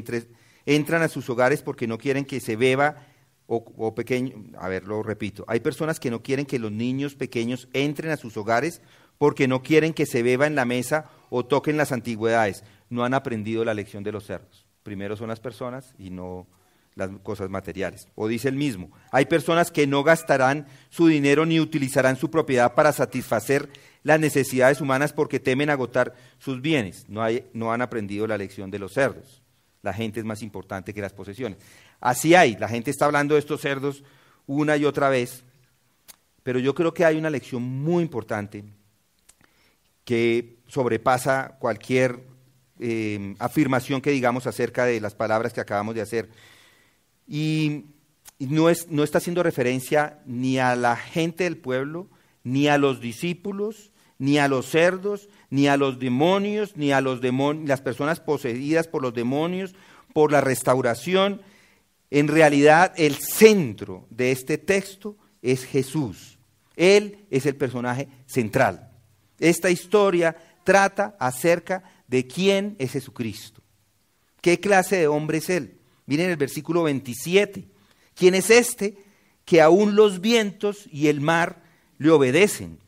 entran a sus hogares porque no quieren que se beba o pequeño. A ver, lo repito. Hay personas que no quieren que los niños pequeños entren a sus hogares porque no quieren que se beba en la mesa o toquen las antigüedades. No han aprendido la lección de los cerdos. Primero son las personas y no las cosas materiales. O dice el mismo, hay personas que no gastarán su dinero ni utilizarán su propiedad para satisfacer las necesidades humanas porque temen agotar sus bienes. No han aprendido la lección de los cerdos. La gente es más importante que las posesiones. Así la gente está hablando de estos cerdos una y otra vez, pero yo creo que hay una lección muy importante que sobrepasa cualquier afirmación que digamos acerca de las palabras que acabamos de hacer. Y no está haciendo referencia ni a la gente del pueblo, ni a los discípulos, ni a los cerdos, ni a los demonios, ni a las personas poseídas por los demonios, por la restauración. En realidad, el centro de este texto es Jesús. Él es el personaje central. Esta historia trata acerca de quién es Jesucristo. ¿Qué clase de hombre es Él? Miren el versículo 27. ¿Quién es este que aún los vientos y el mar le obedecen?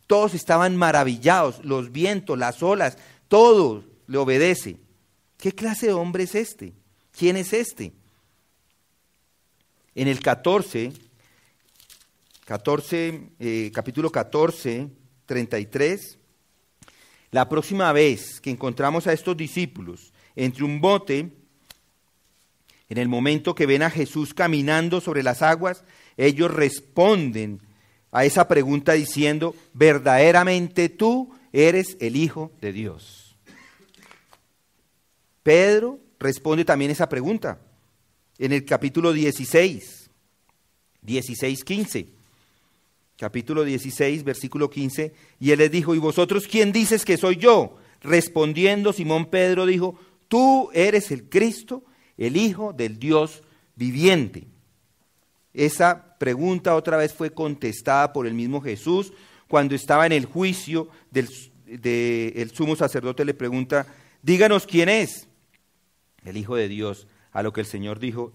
Todos estaban maravillados, los vientos, las olas, todo le obedece. ¿Qué clase de hombre es este? ¿Quién es este? En el capítulo 14, 33, la próxima vez que encontramos a estos discípulos entre un bote, en el momento que ven a Jesús caminando sobre las aguas, ellos responden a esa pregunta diciendo, verdaderamente tú eres el Hijo de Dios. Pedro responde también esa pregunta en el capítulo 16, 15. Capítulo 16, versículo 15, y él les dijo, ¿y vosotros quién dices que soy yo? Respondiendo Simón Pedro dijo, tú eres el Cristo, el Hijo del Dios viviente. Esa pregunta otra vez fue contestada por el mismo Jesús cuando estaba en el juicio el sumo sacerdote le pregunta, díganos quién es el Hijo de Dios, a lo que el Señor dijo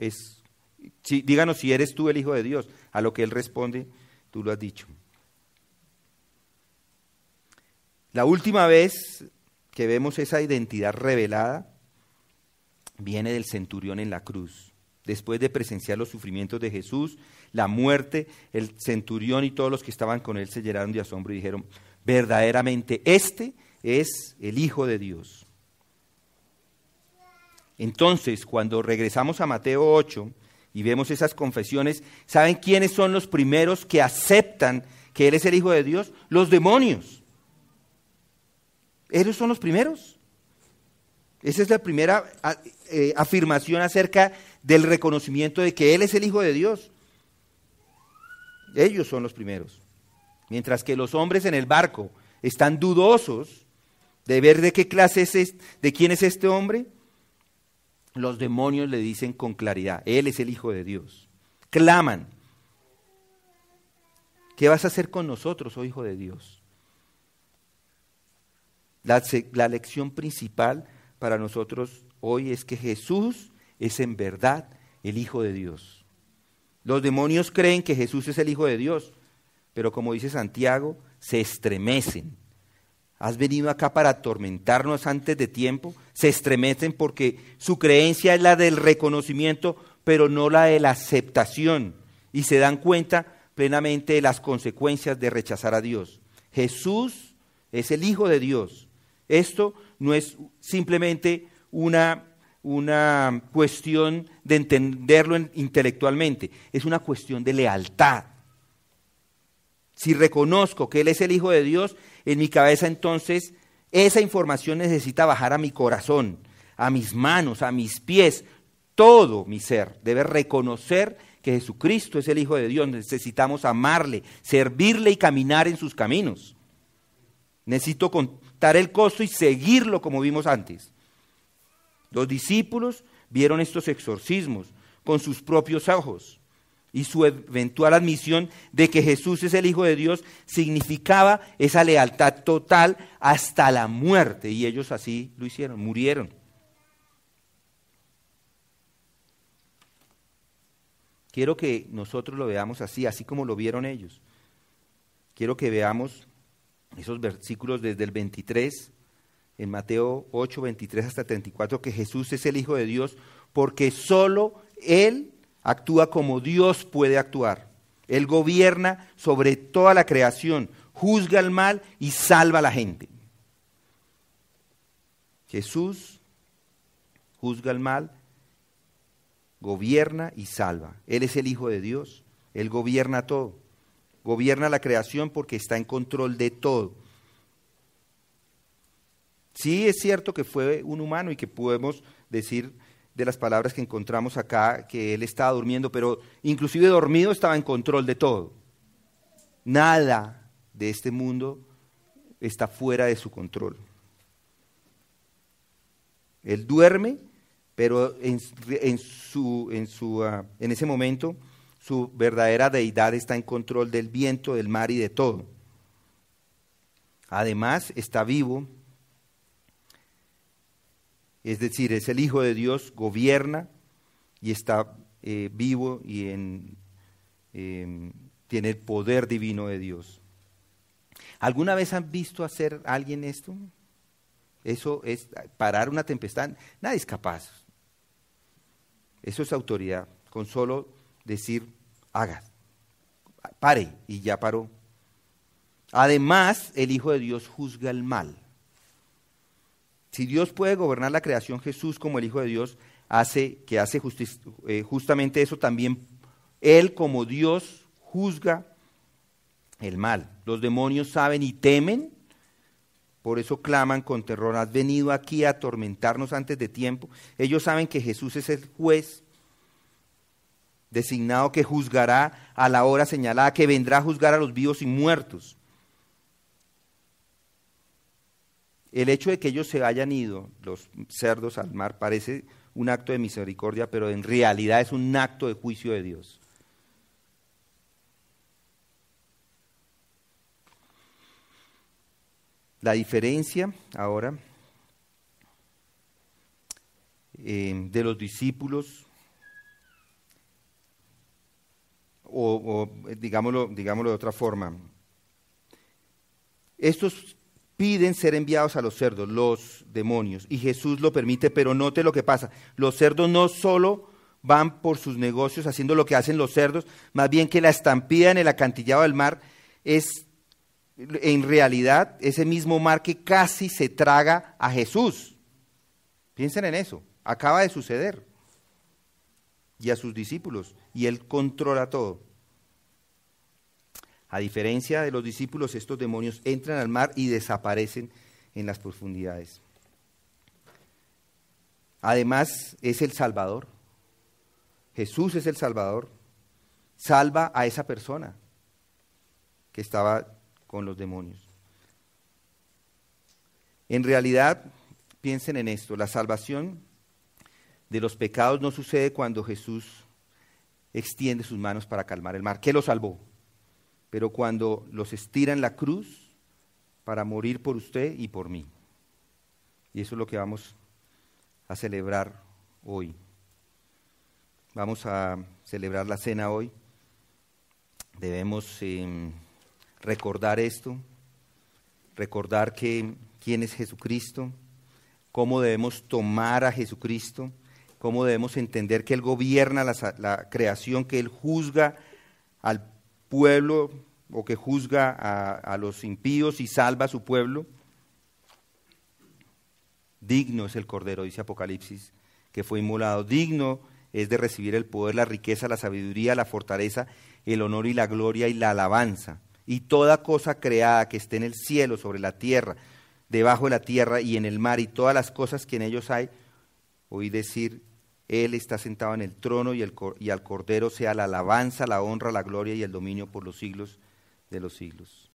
díganos si eres tú el Hijo de Dios, a lo que él responde, tú lo has dicho. La última vez que vemos esa identidad revelada viene del centurión en la cruz. Después de presenciar los sufrimientos de Jesús, la muerte, el centurión y todos los que estaban con él se llenaron de asombro y dijeron, verdaderamente este es el Hijo de Dios. Entonces, cuando regresamos a Mateo 8 y vemos esas confesiones, ¿saben quiénes son los primeros que aceptan que Él es el Hijo de Dios? Los demonios. Ellos son los primeros. Esa es la primera afirmación acerca del reconocimiento de que Él es el Hijo de Dios. Ellos son los primeros. Mientras que los hombres en el barco están dudosos de ver de qué clase de quién es este hombre, los demonios le dicen con claridad, Él es el Hijo de Dios. Claman, ¿qué vas a hacer con nosotros, oh Hijo de Dios? La lección principal para nosotros hoy es que Jesús es en verdad el Hijo de Dios. Los demonios creen que Jesús es el Hijo de Dios, pero como dice Santiago, se estremecen. ¿Has venido acá para atormentarnos antes de tiempo? Se estremecen porque su creencia es la del reconocimiento, pero no la de la aceptación. Y se dan cuenta plenamente de las consecuencias de rechazar a Dios. Jesús es el Hijo de Dios. Esto no es simplemente una cuestión de entenderlo intelectualmente, es una cuestión de lealtad. Si reconozco que Él es el Hijo de Dios, en mi cabeza entonces esa información necesita bajar a mi corazón, a mis manos, a mis pies, todo mi ser debe reconocer que Jesucristo es el Hijo de Dios. Necesitamos amarle, servirle y caminar en sus caminos. Necesito contar el costo y seguirlo como vimos antes. Los discípulos vieron estos exorcismos con sus propios ojos y su eventual admisión de que Jesús es el Hijo de Dios significaba esa lealtad total hasta la muerte, y ellos así lo hicieron, murieron. Quiero que nosotros lo veamos así como lo vieron ellos. Quiero que veamos esos versículos desde el 23, en Mateo 8, 23 hasta 34, que Jesús es el Hijo de Dios, porque solo Él actúa como Dios puede actuar. Él gobierna sobre toda la creación, juzga el mal y salva a la gente. Jesús juzga el mal, gobierna y salva. Él es el Hijo de Dios, Él gobierna todo. Gobierna la creación porque está en control de todo. Sí es cierto que fue un humano y que podemos decir de las palabras que encontramos acá que Él estaba durmiendo, pero inclusive dormido estaba en control de todo. Nada de este mundo está fuera de su control. Él duerme, pero en ese momento su verdadera deidad está en control del viento, del mar y de todo. Además, está vivo, es decir, es el Hijo de Dios, gobierna y está vivo y tiene el poder divino de Dios. ¿Alguna vez han visto hacer a alguien esto? Eso es parar una tempestad. Nadie es capaz. Eso es autoridad. Con solo decir, haga, pare, y ya paró. Además, el Hijo de Dios juzga el mal. Si Dios puede gobernar la creación, Jesús, como el Hijo de Dios, hace justamente eso también. Él, como Dios, juzga el mal. Los demonios saben y temen, por eso claman con terror: has venido aquí a atormentarnos antes de tiempo. Ellos saben que Jesús es el juez designado que juzgará a la hora señalada, que vendrá a juzgar a los vivos y muertos. El hecho de que ellos se hayan ido, los cerdos, al mar, parece un acto de misericordia, pero en realidad es un acto de juicio de Dios. La diferencia ahora de los discípulos, o digámoslo de otra forma, estos piden ser enviados a los cerdos, los demonios, y Jesús lo permite, pero note lo que pasa. Los cerdos no solo van por sus negocios haciendo lo que hacen los cerdos, más bien que la estampida en el acantilado del mar es en realidad ese mismo mar que casi se traga a Jesús. Piensen en eso, acaba de suceder. Y a sus discípulos, y Él controla todo. A diferencia de los discípulos, estos demonios entran al mar y desaparecen en las profundidades. Además, es el Salvador. Jesús es el Salvador. Salva a esa persona que estaba con los demonios. En realidad, piensen en esto: la salvación de los pecados no sucede cuando Jesús extiende sus manos para calmar el mar, que lo salvó, pero cuando los estira en la cruz para morir por usted y por mí. Y eso es lo que vamos a celebrar hoy. Vamos a celebrar la cena hoy. Debemos recordar esto, recordar quién es Jesucristo, cómo debemos tomar a Jesucristo, cómo debemos entender que Él gobierna la creación, que Él juzga al pueblo o que juzga a los impíos y salva a su pueblo. Digno es el Cordero, dice Apocalipsis, que fue inmolado. Digno es de recibir el poder, la riqueza, la sabiduría, la fortaleza, el honor y la gloria y la alabanza. Y toda cosa creada que esté en el cielo, sobre la tierra, debajo de la tierra y en el mar, y todas las cosas que en ellos hay, oí decir: Él está sentado en el trono y al Cordero sea la alabanza, la honra, la gloria y el dominio por los siglos de los siglos.